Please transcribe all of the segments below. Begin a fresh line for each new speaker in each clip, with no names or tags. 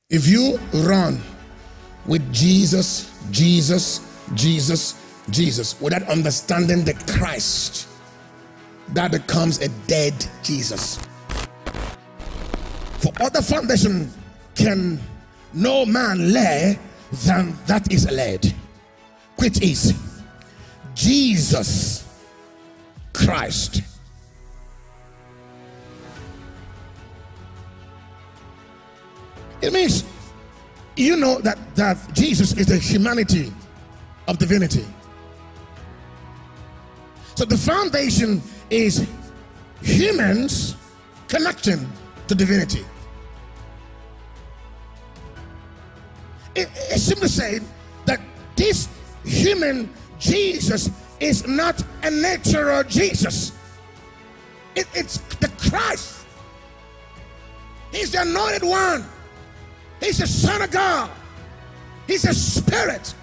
If you run with Jesus, Jesus, Jesus, Jesus, without understanding the Christ, that becomes a dead Jesus. For other foundation can no man lay than that is laid, which is Jesus Christ. It means you know that Jesus is the humanity of divinity. So the foundation is humans connecting to divinity. It's simply saying that this human Jesus is not a natural Jesus. It's the Christ. He's the anointed one. He's the Son of God. He's a spirit.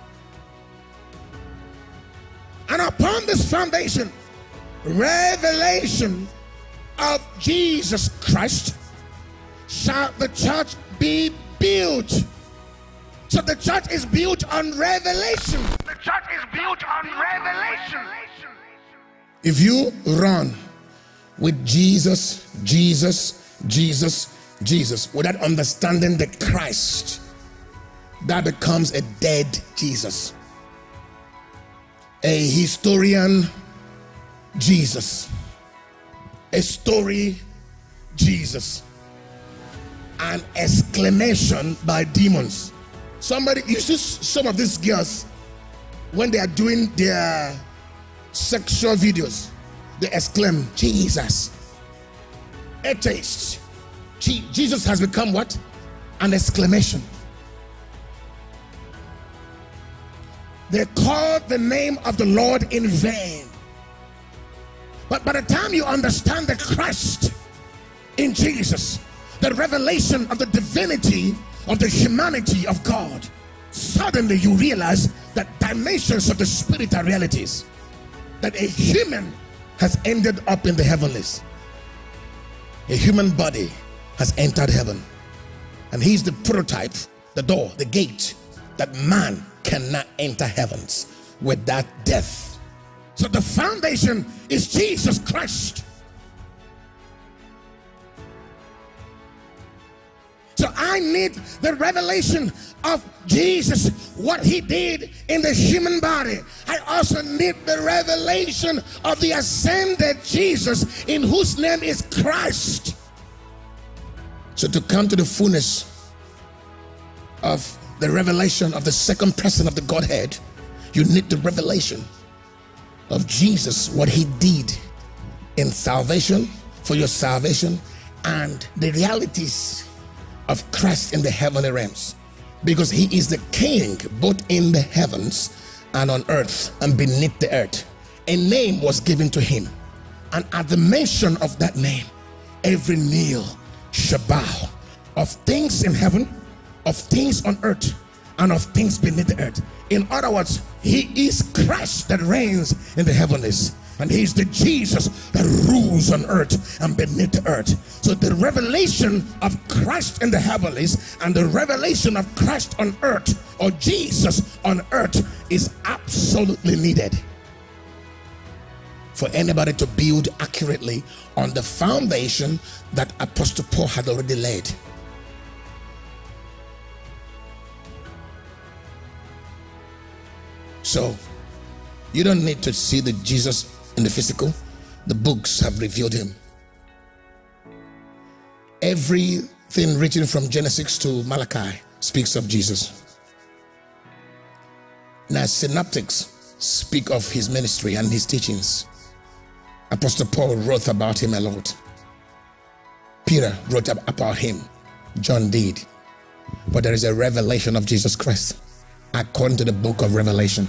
And upon this foundation, revelation of Jesus Christ, shall the church be built. So the church is built on revelation. The church is built on revelation. If you run with Jesus, Jesus, Jesus, Jesus, without understanding the Christ, that becomes a dead Jesus. A historian Jesus, a story Jesus, an exclamation by demons. Somebody, you see some of these girls, when they are doing their sexual videos, they exclaim, Jesus. Atheists. Jesus has become what? An exclamation. They call the name of the Lord in vain. But by the time you understand the Christ in Jesus, the revelation of the divinity of the humanity of God, suddenly you realize that dimensions of the spirit are realities. That a human has ended up in the heavenlies. A human body has entered heaven, and he's the prototype, the door, the gate, that man cannot enter heavens without death. So the foundation is Jesus Christ. So I need the revelation of Jesus, what he did in the human body. I also need the revelation of the ascended Jesus, in whose name is Christ. So to come to the fullness of the revelation of the second person of the Godhead, you need the revelation of Jesus, what he did in salvation, for your salvation, and the realities of Christ in the heavenly realms, because he is the king both in the heavens and on earth and beneath the earth. A name was given to him, and at the mention of that name, every knee shall bow, of things in heaven, of things on earth, and of things beneath the earth. In other words, he is Christ that reigns in the heavens, and he is the Jesus that rules on earth and beneath the earth. So the revelation of Christ in the heavens and the revelation of Christ on earth, or Jesus on earth, is absolutely needed for anybody to build accurately on the foundation that Apostle Paul had already laid. So you don't need to see the Jesus in the physical. The books have revealed him. Everything written from Genesis to Malachi speaks of Jesus. Now synoptics speak of his ministry and his teachings. Apostle Paul wrote about him a lot. Peter wrote about him. John did. But there is a revelation of Jesus Christ according to the book of Revelation.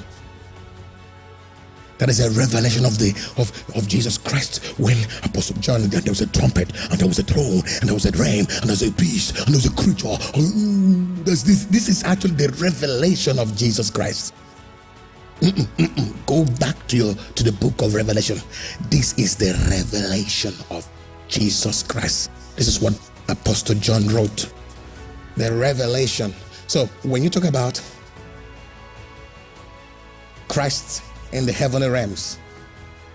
That is a revelation of Jesus Christ. When Apostle John, there was a trumpet, and there was a throne, and there was a dream, and there was a beast, and there was a creature. This is actually the revelation of Jesus Christ. Go back to the book of Revelation. This is the revelation of Jesus Christ. This is what Apostle John wrote. The revelation. So when you talk about Christ in the heavenly realms,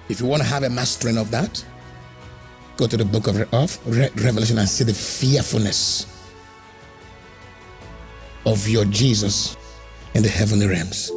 if you want to have a mastering of that, go to the book of Revelation and see the fearfulness of your Jesus in the heavenly realms.